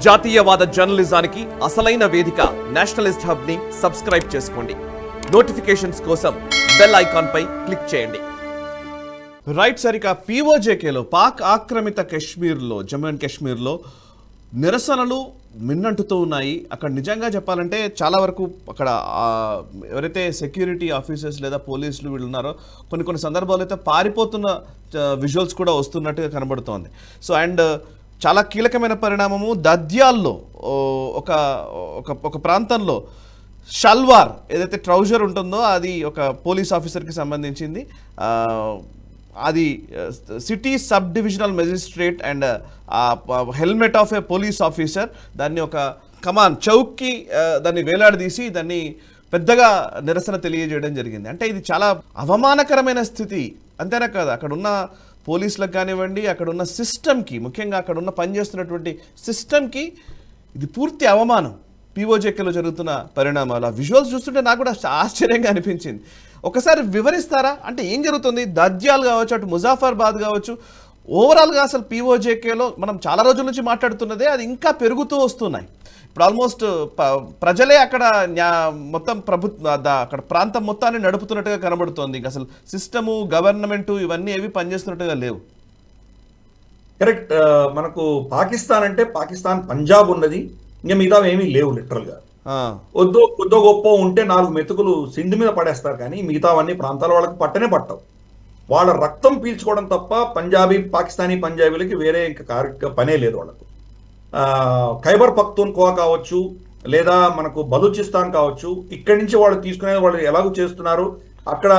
జాతీయవాద జర్నలిజానికి అసలైన వేదిక నేషనలిస్ట్ హబ్ ని సబ్స్క్రైబ్ చేసుకోండి. నోటిఫికేషన్స్ కోసం బెల్ ఐకాన్ పై క్లిక్ చేయండి. రైట్ సరిక పీఓజేకేలో పాక్ ఆక్రమిత కశ్మీర్లో జమ్మూ అండ్ కాశ్మీర్లో నిరసనలు మిన్నంటుతూ ఉన్నాయి. అక్కడ నిజంగా చెప్పాలంటే చాలా వరకు అక్కడ ఎవరైతే సెక్యూరిటీ ఆఫీసర్స్ లేదా పోలీసులు వీళ్ళు ఉన్నారో కొన్ని సందర్భాల్లో అయితే పారిపోతున్న విజువల్స్ కూడా వస్తున్నట్టుగా కనబడుతోంది. సో అండ్ చాలా కీలకమైన పరిణామము దద్యాల్లో ఒక ప్రాంతంలో షల్వార్ ఏదైతే ట్రౌజర్ ఉంటుందో అది ఒక పోలీస్ ఆఫీసర్కి సంబంధించింది. అది city sub divisional magistrate and helmet of A police officer దాన్ని ఒక కమాన్ చౌక్కి దాన్ని వేలాడదీసి దాన్ని పెద్దగా నిరసన తెలియజేయడం జరిగింది. అంటే ఇది చాలా అవమానకరమైన స్థితి అంతేనా కాదు, అక్కడ ఉన్న పోలీసులకు కానివ్వండి, అక్కడ ఉన్న సిస్టమ్కి, ముఖ్యంగా అక్కడ ఉన్న పనిచేస్తున్నటువంటి సిస్టమ్కి ఇది పూర్తి అవమానం. పీఓజేకేలో జరుగుతున్న పరిణామాలు ఆ విజువల్స్ చూస్తుంటే నాకు కూడా ఆశ్చర్యంగా అనిపించింది. ఒకసారి వివరిస్తారా? అంటే ఏం జరుగుతుంది? దద్యాల్ కావచ్చు, అటు ముజాఫర్బాద్ కావచ్చు, ఓవరాల్గా అసలు పీఓజేకేలో మనం చాలా రోజుల నుంచి మాట్లాడుతున్నదే అది ఇంకా పెరుగుతూ వస్తున్నాయి. ఇప్పుడు ఆల్మోస్ట్ ప్రజలే అక్కడ మొత్తం అక్కడ ప్రాంతం మొత్తాన్ని నడుపుతున్నట్టుగా కనబడుతోంది. ఇంకా అసలు సిస్టము, గవర్నమెంటు ఇవన్నీ ఏవి పనిచేస్తున్నట్టుగా లేవు. కరెక్ట్. మనకు పాకిస్తాన్ అంటే పాకిస్తాన్ పంజాబ్ ఉన్నది, ఇంకా మిగతా ఏమీ లేవు. లిటరల్గా కొద్దో గొప్ప ఉంటే 4 మెతుకులు సింధు మీద పడేస్తారు, కానీ మిగతావన్నీ ప్రాంతాల వాళ్ళకి పట్టనే పట్టవు. వాళ్ళ రక్తం పీల్చుకోవడం తప్ప పాకిస్తానీ పంజాబీలకి వేరే ఇంకా పనే లేదు వాళ్ళకు. ఖైబర్ పఖ్తూన్ఖ్వా కావచ్చు, లేదా మనకు బలూచిస్తాన్ కావచ్చు, ఇక్కడి నుంచి వాళ్ళు తీసుకునేది వాళ్ళు ఎలాగూ చేస్తున్నారు. అక్కడ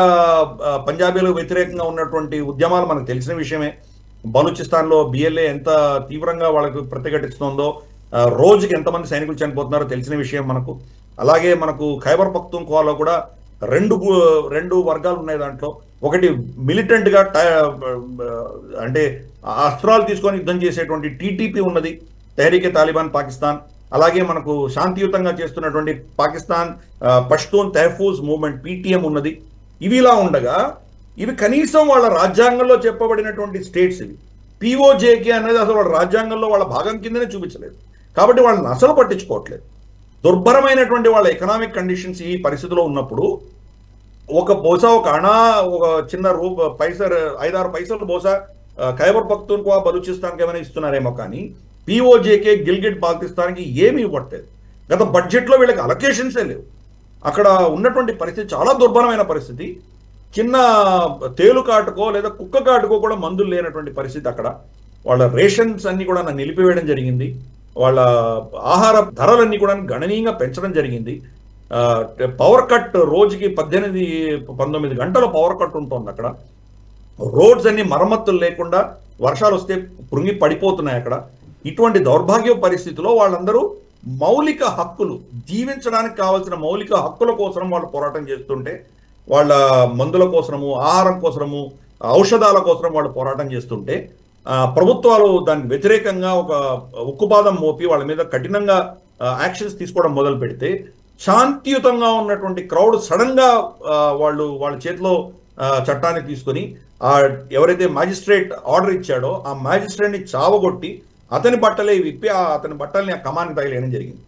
పంజాబీలకు వ్యతిరేకంగా ఉన్నటువంటి ఉద్యమాలు మనకు తెలిసిన విషయమే. బలూచిస్తాన్లో బిఎల్ఏ ఎంత తీవ్రంగా వాళ్ళకు ప్రతిఘటిస్తుందో, రోజుకి ఎంతమంది సైనికులు చనిపోతున్నారో తెలిసిన విషయం మనకు. అలాగే మనకు ఖైబర్ పఖ్తూన్ఖ్వాలో కూడా రెండు వర్గాలు ఉన్నాయి. దాంట్లో ఒకటి మిలిటెంట్గా అంటే అస్త్రాలు తీసుకొని యుద్ధం చేసేటువంటి టీటీపీ ఉన్నది, తెహ్రీకే తాలిబాన్ పాకిస్తాన్. అలాగే మనకు శాంతియుతంగా చేస్తున్నటువంటి పాకిస్తాన్ పష్తూన్ తెహఫూజ్ మూవ్మెంట్ పీటీఎం ఉన్నది. ఇవి ఇలా ఉండగా ఇవి కనీసం వాళ్ళ రాజ్యాంగంలో చెప్పబడినటువంటి స్టేట్స్ ఇవి. పీఓజేకే అనేది అసలు వాళ్ళ రాజ్యాంగంలో వాళ్ళ భాగం కిందనే చూపించలేదు, కాబట్టి వాళ్ళని అసలు పట్టించుకోవట్లేదు. దుర్భరమైనటువంటి వాళ్ళ ఎకనామిక్ కండిషన్స్ ఈ పరిస్థితిలో ఉన్నప్పుడు బహుశా ఒక చిన్న పైసలు 5-6 పైసలు బహుశా ఖైబర్ పఖ్తూన్ఖ్వా బలూచిస్తాన్కి ఏమైనా ఇస్తున్నారేమో, కానీ పీఓజేకే గిల్గిట్ బాల్టిస్తాన్కి ఏమీ ఇవ్వట్లేదు. గత బడ్జెట్లో వీళ్ళకి అలొకేషన్సే లేవు. అక్కడ ఉన్నటువంటి పరిస్థితి చాలా దుర్భరమైన పరిస్థితి. చిన్న తేలుకాటుకో లేదా కుక్క కాటుకో కూడా మందులు లేనటువంటి పరిస్థితి అక్కడ. వాళ్ళ రేషన్స్ అన్ని కూడా నిలిపివేయడం జరిగింది. వాళ్ళ ఆహార ధరలన్నీ కూడా గణనీయంగా పెంచడం జరిగింది. పవర్ కట్ రోజుకి 18-19 గంటల పవర్ కట్ ఉంటుంది అక్కడ. రోడ్స్ అన్ని మరమ్మతులు లేకుండా వర్షాలు వస్తే పుంగి పడిపోతున్నాయి అక్కడ. ఇటువంటి దౌర్భాగ్య పరిస్థితిలో వాళ్ళందరూ మౌలిక హక్కులు, జీవించడానికి కావాల్సిన మౌలిక హక్కుల కోసం వాళ్ళు పోరాటం చేస్తుంటే, వాళ్ళ మందుల కోసము, ఆహారం కోసము, ఔషధాల కోసం వాళ్ళు పోరాటం చేస్తుంటే, ప్రభుత్వాలు దానికి వ్యతిరేకంగా ఒక ఉక్కుపాదం మోపి వాళ్ళ మీద కఠినంగా యాక్షన్స్ తీసుకోవడం మొదలు పెడితే, శాంతియుతంగా ఉన్నటువంటి క్రౌడ్ సడన్ గా వాళ్ళ చేతిలో చట్టాన్ని తీసుకొని ఎవరైతే మ్యాజిస్ట్రేట్ ఆర్డర్ ఇచ్చాడో ఆ మ్యాజిస్ట్రేట్ని చావగొట్టి అతని బట్టలే విప్పి అతని బట్టల్ని ఆ కమానికి తగిలేయడం జరిగింది.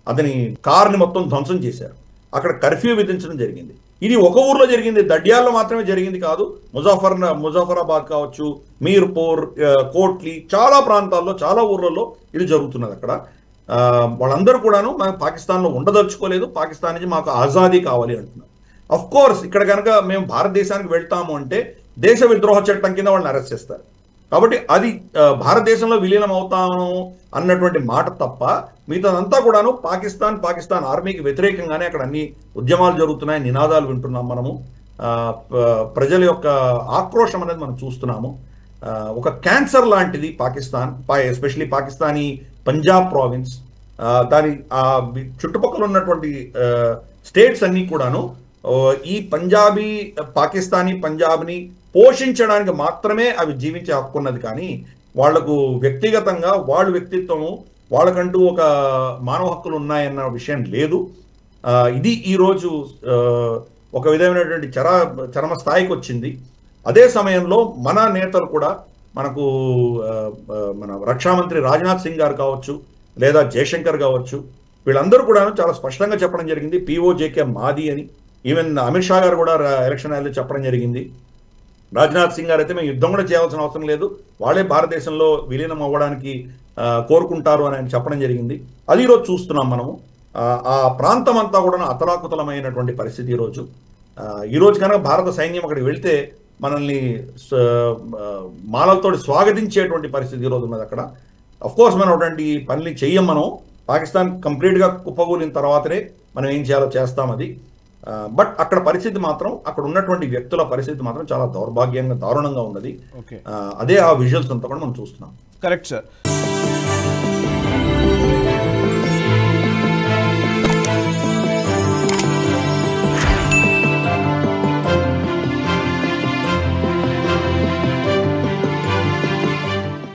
అతని కార్ని మొత్తం ధ్వంసం చేశారు. అక్కడ కర్ఫ్యూ విధించడం జరిగింది. ఇది ఒక ఊర్లో జరిగింది, దడ్యాల్లో మాత్రమే జరిగింది కాదు. ముజాఫరాబాద్ కావచ్చు, మీర్పూర్, కోట్లీ, చాలా ప్రాంతాల్లో, చాలా ఊర్లలో ఇది జరుగుతున్నది. అక్కడ వాళ్ళందరూ కూడాను మేము పాకిస్తాన్లో ఉండదలుచుకోలేదు, పాకిస్తాన్ నుంచి మాకు ఆజాదీ కావాలి అంటున్నారు. అఫ్ కోర్స్ ఇక్కడ కనుక మేము భారతదేశానికి వెళ్తాము అంటే దేశ విద్రోహ చట్టం కింద వాళ్ళని అరెస్ట్ చేస్తారు. కాబట్టి అది భారతదేశంలో విలీనం అవుతాము అన్నటువంటి మాట తప్ప మిగతాదంతా కూడాను పాకిస్తాన్ ఆర్మీకి వ్యతిరేకంగానే అక్కడ అన్ని ఉద్యమాలు జరుగుతున్నాయి, నినాదాలు వింటున్నాం మనము. ప్రజల యొక్క ఆక్రోషం అనేది మనం చూస్తున్నాము. ఒక క్యాన్సర్ లాంటిది పాకిస్తాన్, ఎస్పెషలీ పాకిస్తానీ పంజాబ్ ప్రావిన్స్, దాని చుట్టుపక్కల ఉన్నటువంటి స్టేట్స్ అన్నీ కూడాను ఈ పాకిస్తానీ పంజాబ్ని పోషించడానికి మాత్రమే అవి జీవించే హక్కు ఉన్నది. కానీ వాళ్లకు వ్యక్తిగతంగా వాళ్ళ వ్యక్తిత్వము, వాళ్ళకంటూ ఒక మానవ హక్కులు ఉన్నాయన్న విషయం లేదు. ఇది ఈరోజు ఒక విధమైనటువంటి చరమ స్థాయికి వచ్చింది. అదే సమయంలో మన నేతలు కూడా మనకు మన రక్షా మంత్రి రాజ్నాథ్ సింగ్ గారు కావచ్చు, లేదా జయశంకర్ కావచ్చు, వీళ్ళందరూ కూడా చాలా స్పష్టంగా చెప్పడం జరిగింది POJK మాది అని. ఈవెన్ అమిత్ షా గారు కూడా ఎలక్షన్ ర్యాలీలో చెప్పడం జరిగింది. రాజ్నాథ్ సింగ్ గారు అయితే మేము యుద్ధం కూడా చేయాల్సిన అవసరం లేదు, వాళ్ళే భారతదేశంలో విలీనం అవ్వడానికి కోరుకుంటారు అని ఆయన చెప్పడం జరిగింది. అది ఈరోజు చూస్తున్నాం మనము. ఆ ప్రాంతం అంతా కూడా అతలాకుతలమైనటువంటి పరిస్థితి ఈరోజు కనుక భారత సైన్యం అక్కడికి వెళ్తే మనల్ని మాలలతో స్వాగతించేటువంటి పరిస్థితి ఈరోజు ఉన్నది అక్కడ. అఫ్కోర్స్ మనం అటువంటి పనులు చెయ్యం. మనం పాకిస్తాన్ కంప్లీట్గా కుప్పగూలిన తర్వాతనే మనం ఏం చేయాలో చేస్తాం అది. బట్ అక్కడ పరిస్థితి మాత్రం, అక్కడ ఉన్నటువంటి వ్యక్తుల పరిస్థితి మాత్రం చాలా దారుణంగా ఉన్నది. అదే ఆ విజువల్స్ అంతా కూడా మనం చూస్తున్నాం. Correct sir.